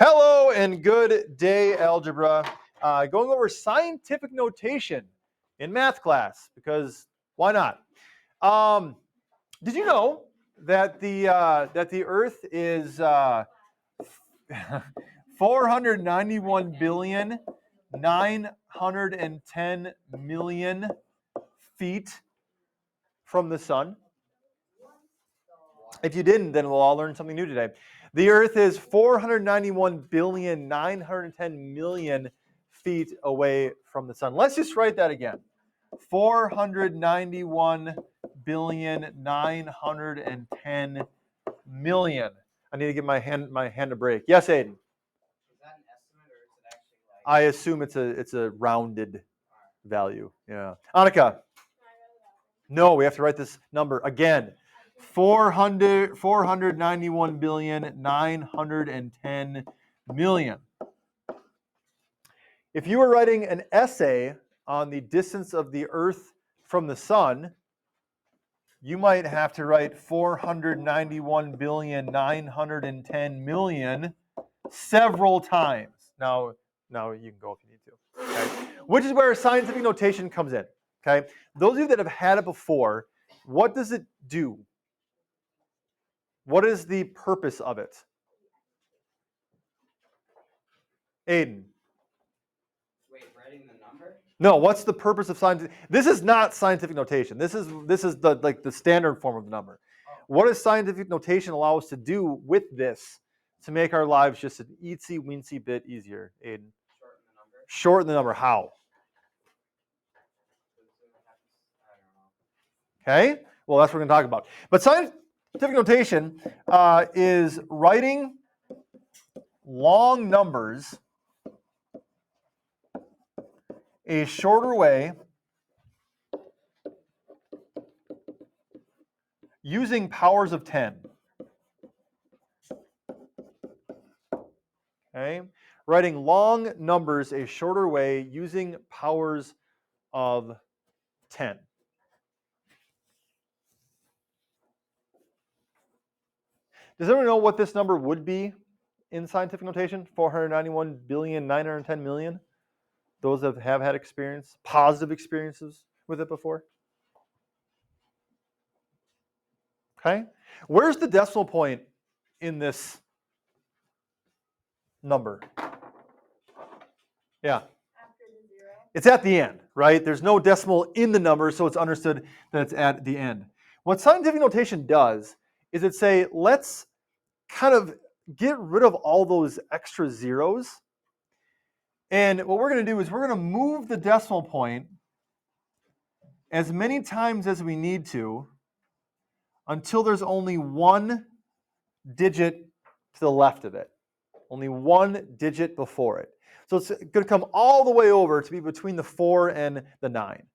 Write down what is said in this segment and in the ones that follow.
Hello and good day, Algebra. Going over scientific notation in math class, because why not? Did you know that the Earth is 491,910,000,000 feet from the sun? If you didn't, then we'll all learn something new today. The Earth is 491,910,000,000 feet away from the sun. Let's just write that again. 491,910,000,000. I need to give my hand a break. Yes, Aiden. Is that an estimate, or is it actually like? I assume it's a rounded value. Yeah. Annika. No, we have to write this number again. 491,910,000,000. If you were writing an essay on the distance of the Earth from the sun, you might have to write 491,910,000,000 several times. Now you can go if you need to. Okay? Which is where scientific notation comes in. Okay? Those of you that have had it before, what does it do? What is the purpose of it? Aiden. Wait, writing the number? No, what's the purpose of scientific? This is not scientific notation. This is the standard form of the number. What does scientific notation allow us to do with this to make our lives just an eensy weensy bit easier? Aiden. Shorten the number. Shorten the number. How? Okay. Well, that's what we're going to talk about. But scientific notation is writing long numbers a shorter way using powers of 10. Okay? Writing long numbers a shorter way using powers of 10. Does anyone know what this number would be in scientific notation? 491,910,000,000? Those that have had experience, positive experiences with it before? Okay? Where's the decimal point in this number? Yeah. After the zero. It's at the end, right? There's no decimal in the number, so it's understood that it's at the end. What scientific notation does is it say, let's kind of get rid of all those extra zeros. And what we're going to do is we're going to move the decimal point as many times as we need to until there's only one digit to the left of it. Only one digit before it. So it's going to come all the way over to be between the 4 and the 9.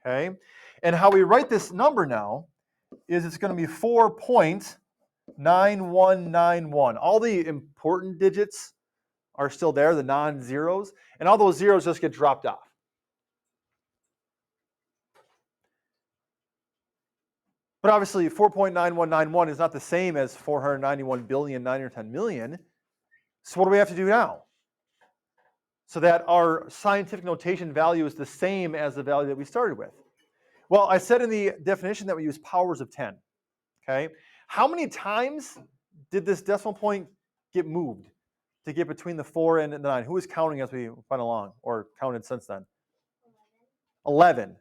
Okay? And how we write this number now is it's going to be 4.9191. All the important digits are still there, the non-zeros, and all those zeros just get dropped off. But obviously 4.9191 is not the same as 491,910,000,000. So what do we have to do now? So that our scientific notation value is the same as the value that we started with. Well, I said in the definition that we use powers of 10. Okay? How many times did this decimal point get moved to get between the 4 and the 9? Who is counting as we went along, or counted since then? 11.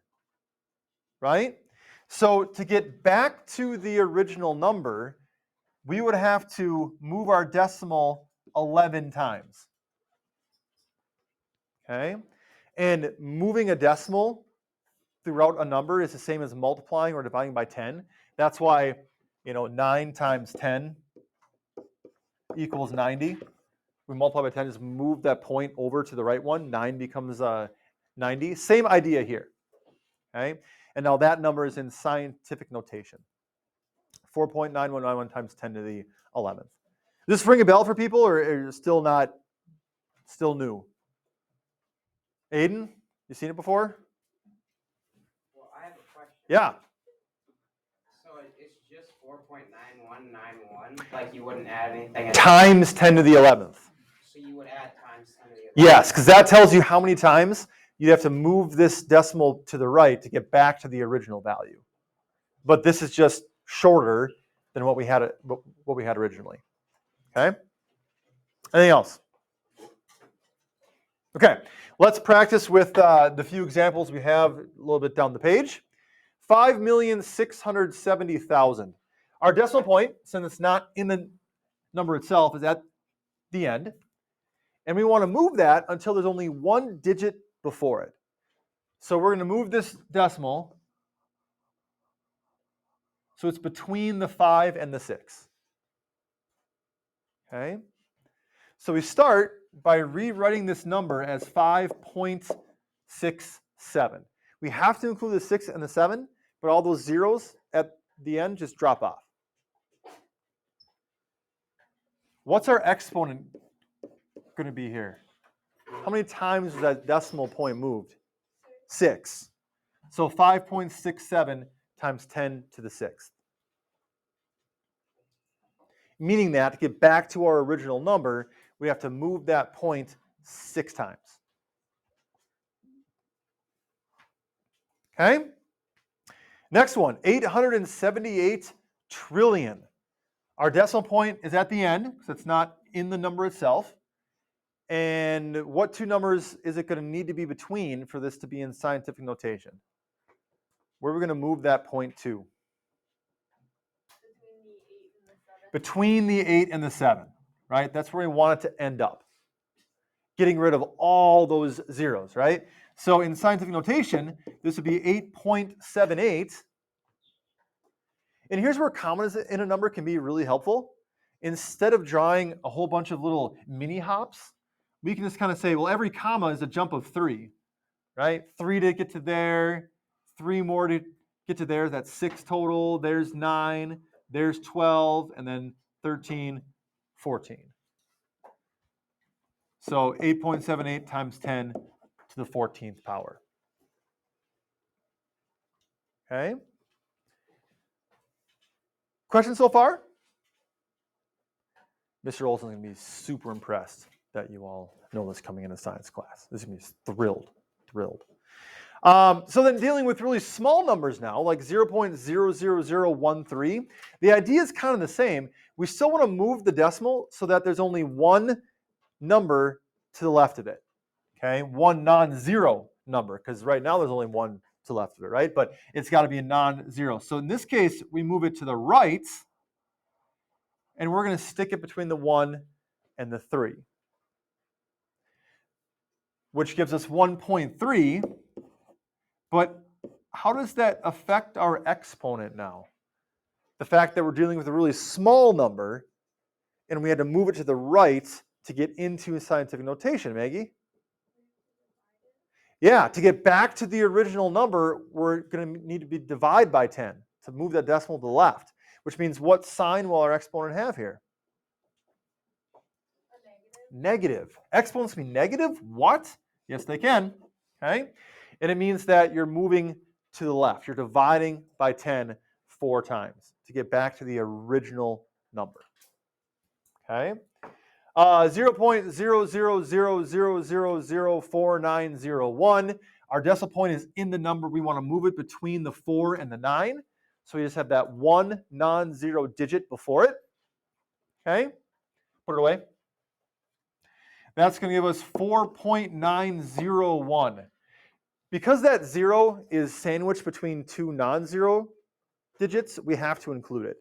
Right? So to get back to the original number, we would have to move our decimal 11 times. Okay? And moving a decimal throughout a number is the same as multiplying or dividing by 10. That's why, 9 times 10 equals 90. We multiply by 10, just move that point over to the right one. 9 becomes 90. Same idea here. Okay? And now that number is in scientific notation. 4.9191 times 10 to the 11th. Does this ring a bell for people, or are you still new? Aiden, you seen it before? Well, I have a question. Yeah. So it's just 4.9191, Like you wouldn't add anything. Times 10 to the 11th. So you would add times 10 to the 11th. Yes, because that tells you how many times you have to move this decimal to the right to get back to the original value. But this is just shorter than what we had originally. Okay? Anything else? Okay, let's practice with the few examples we have a little bit down the page. 5,670,000. Our decimal point, since it's not in the number itself, is at the end. And we want to move that until there's only one digit before it. So we're going to move this decimal so it's between the 5 and the 6. Okay? So we start by rewriting this number as 5.67. We have to include the 6 and the 7, but all those zeros at the end just drop off. What's our exponent going to be here? How many times is that decimal point moved? 6. So 5.67 times 10 to the 6th. Meaning that to get back to our original number, we have to move that point 6 times. Okay? Next one, 878 trillion. Our decimal point is at the end, because it's not in the number itself. And what two numbers is it going to need to be between for this to be in scientific notation? Where are we going to move that point to? Between the 8 and the 7, right? That's where we want it to end up. Getting rid of all those zeros, right? So in scientific notation, this would be 8.78. And here's where commas in a number can be really helpful. Instead of drawing a whole bunch of little mini hops, we can just kind of say, well, every comma is a jump of 3, right? 3 to get to there, 3 more to get to there. That's 6 total. There's 9. There's 12, and then 13, 14. So 8.78 times 10 to the 14th power. Okay? Questions so far? Mr. Olson's going to be super impressed that you all know this coming into science class. This is going to be thrilled. So then dealing with really small numbers now, like 0.00013, the idea is kind of the same. We still want to move the decimal so that there's only one number to the left of it, okay? One non-zero number, because right now there's only one to the left of it, right? But it's got to be a non-zero. So in this case, we move it to the right, and we're going to stick it between the 1 and the 3, which gives us 1.3. But how does that affect our exponent now? The fact that we're dealing with a really small number, and we had to move it to the right to get into scientific notation, Maggie? Yeah, to get back to the original number, we're going to need to be divide by 10 to move that decimal to the left, which means what sign will our exponent have here? Negative. Exponents can be negative? What? Yes, they can. Okay? And it means that you're moving to the left. You're dividing by 10 4 times to get back to the original number. Okay? 0.0000004901. Our decimal point is in the number. We want to move it between the 4 and the 9. So we just have that one non-zero digit before it. Okay? Put it away. That's going to give us 4.901. Because that 0 is sandwiched between two non-zero digits, we have to include it.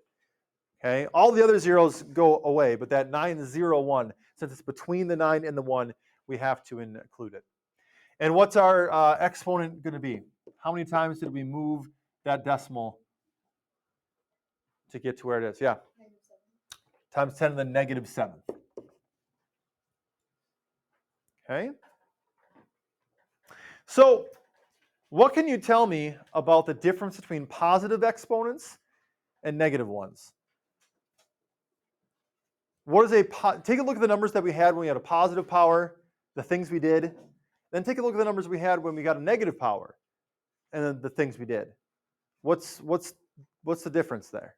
Okay? All the other zeros go away, but that 901, since it's between the 9 and the 1, we have to include it. And what's our exponent going to be? How many times did we move that decimal to get to where it is? Yeah. Times 10 to the negative 7th. Okay? So, what can you tell me about the difference between positive exponents and negative ones? What is take a look at the numbers that we had when we had a positive power, the things we did. Then take a look at the numbers we had when we got a negative power, and then the things we did. What's the difference there?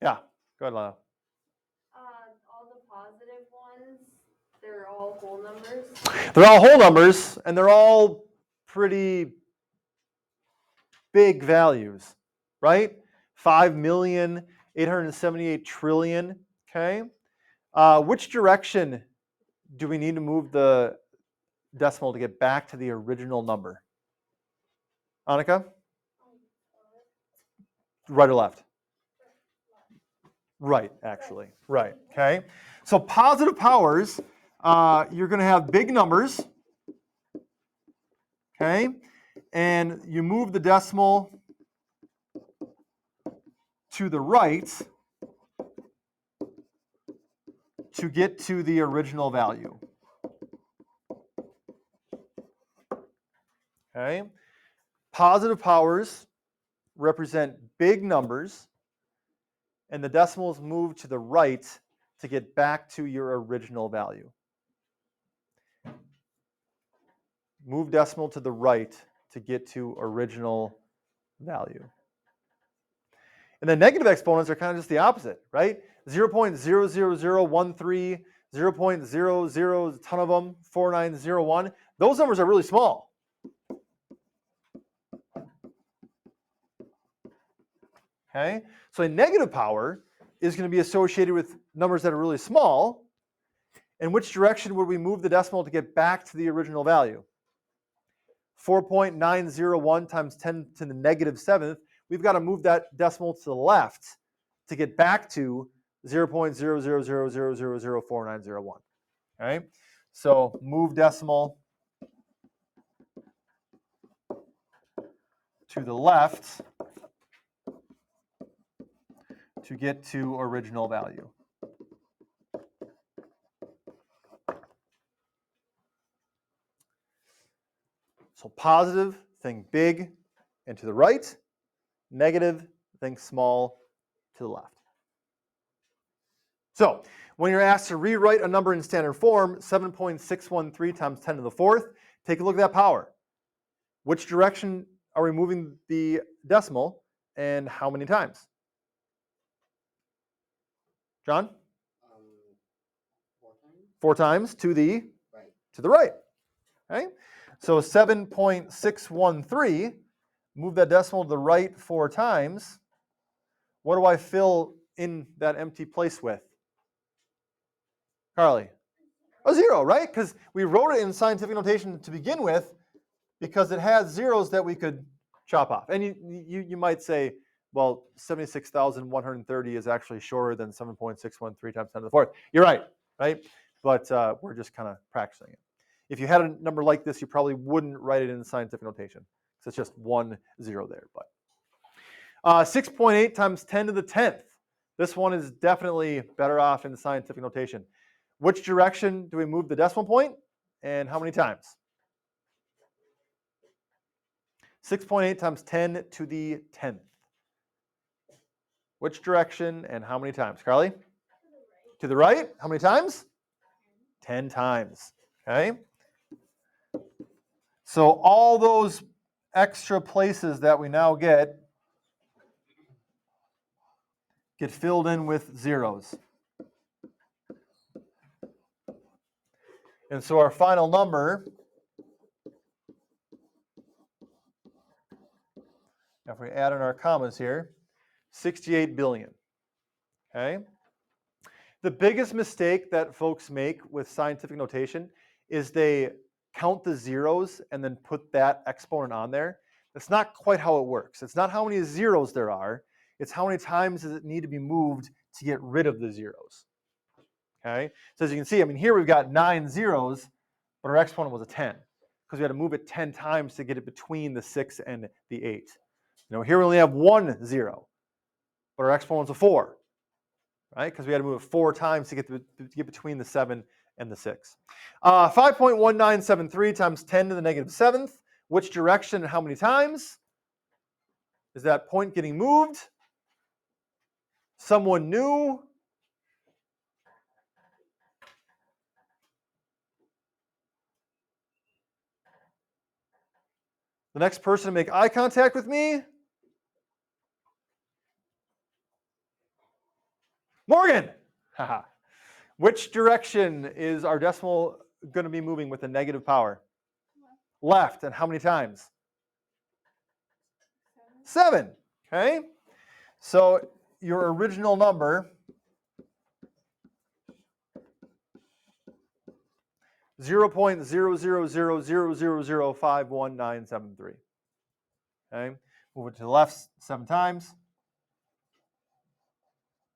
Yeah, Go ahead, Lana. All the positive ones, they're all whole numbers. They're all whole numbers, and they're all pretty big values, right? 5,878 trillion, okay? Which direction do we need to move the decimal to get back to the original number? Annika? Right or left? Right, actually. Right, okay? So positive powers, you're going to have big numbers, okay? And you move the decimal to the right to get to the original value. Okay? Positive powers represent big numbers, and the decimals move to the right to get back to your original value. Move decimal to the right to get to original value. And the negative exponents are kind of just the opposite, right? 0.00013, 0.00, a ton of them, 4901. Those numbers are really small. Okay? So a negative power is going to be associated with numbers that are really small. In which direction would we move the decimal to get back to the original value? 4.901 times 10 to the negative 7th. We've got to move that decimal to the left to get back to 0.000004901. Okay? So move decimal to the left to get to original value. So positive, think big and to the right. Negative, think small to the left. So when you're asked to rewrite a number in standard form, 7.613 times 10 to the fourth, take a look at that power. Which direction are we moving the decimal and how many times? John? 4 times to the right. Okay? So 7.613, move that decimal to the right 4 times. What do I fill in that empty place with? Carly? A 0, right? Because we wrote it in scientific notation to begin with because it has zeros that we could chop off. And you might say, well, 76,130 is actually shorter than 7.613 times 10 to the fourth. You're right, right? But we're just kind of practicing it. If you had a number like this, you probably wouldn't write it in scientific notation. So it's just 1 0 there. But 6.8 times 10 to the 10th. This one is definitely better off in scientific notation. Which direction do we move the decimal point and how many times? 6.8 times 10 to the 10th. Which direction and how many times? Carly? To the right. How many times? 10 times. Okay. So all those extra places that we now get filled in with zeros. And so our final number, if we add in our commas here, 68 billion. Okay? The biggest mistake that folks make with scientific notation is they count the zeros and then put that exponent on there. That's not quite how it works. It's not how many zeros there are. It's how many times does it need to be moved to get rid of the zeros. Okay? So as you can see, I mean, here we've got 9 zeros, but our exponent was a 10 because we had to move it 10 times to get it between the 6 and the 8. You know, here we only have 1 0, but our exponent's a 4, right? Because we had to move it 4 times to get between the 7 and the 6. 5.1973 times 10 to the negative 7th. Which direction and how many times? Is that point getting moved? Someone new? The next person to make eye contact with me? Haha. Which direction is our decimal going to be moving with the negative power? Left. And how many times? 7. Okay. So your original number, 0.00000051,973. Okay. Move it to the left 7 times.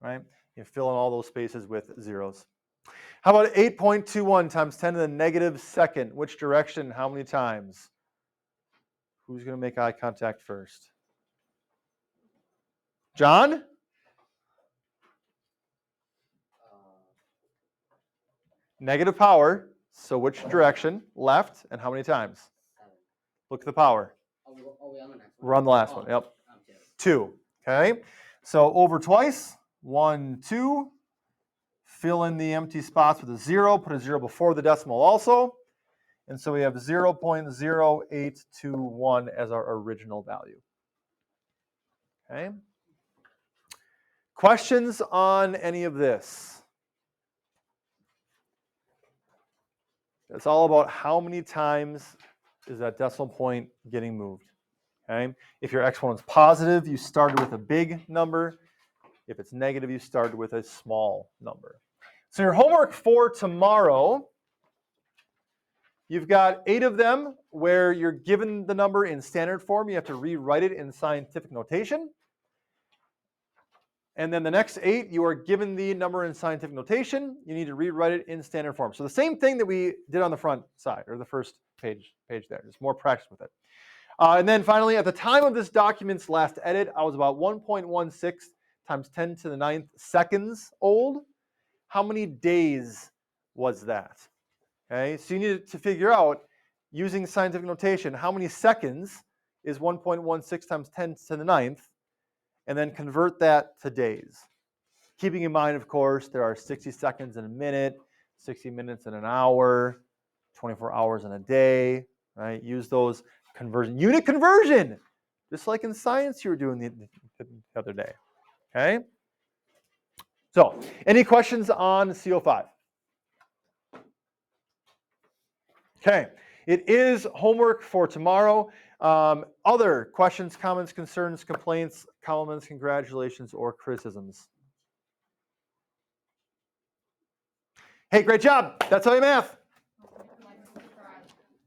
Right. You fill in all those spaces with zeros. How about 8.21 times 10 to the negative second? Which direction? How many times? Who's going to make eye contact first? John? Negative power. So which direction? Left. And how many times? 7. Look at the power. Are we on the next one? We're on the last one. Yep. 2. 2. Okay. So over twice. 1, 2. Fill in the empty spots with a 0. Put a 0 before the decimal also. And so we have 0.0821 as our original value. Okay. Questions on any of this? It's all about how many times is that decimal point getting moved. Okay. If your exponent's positive, you started with a big number. If it's negative, you started with a small number. So your homework for tomorrow, you've got 8 of them where you're given the number in standard form. You have to rewrite it in scientific notation. And then the next 8, you are given the number in scientific notation. You need to rewrite it in standard form. So the same thing that we did on the front side, or the first page there. Just more practice with it. And then finally, at the time of this document's last edit, I was about 1.16 times 10 to the 9th seconds old. How many days was that? Okay, so you need to figure out, using scientific notation, how many seconds is 1.16 times 10 to the 9th, and then convert that to days. Keeping in mind, of course, there are 60 seconds in a minute, 60 minutes in an hour, 24 hours in a day, right? Use those unit conversion, just like in science you were doing the other day, okay? So, any questions on CO5? Okay, it is homework for tomorrow. Other questions, comments, concerns, complaints, compliments, congratulations, or criticisms? Hey, great job. That's all you math.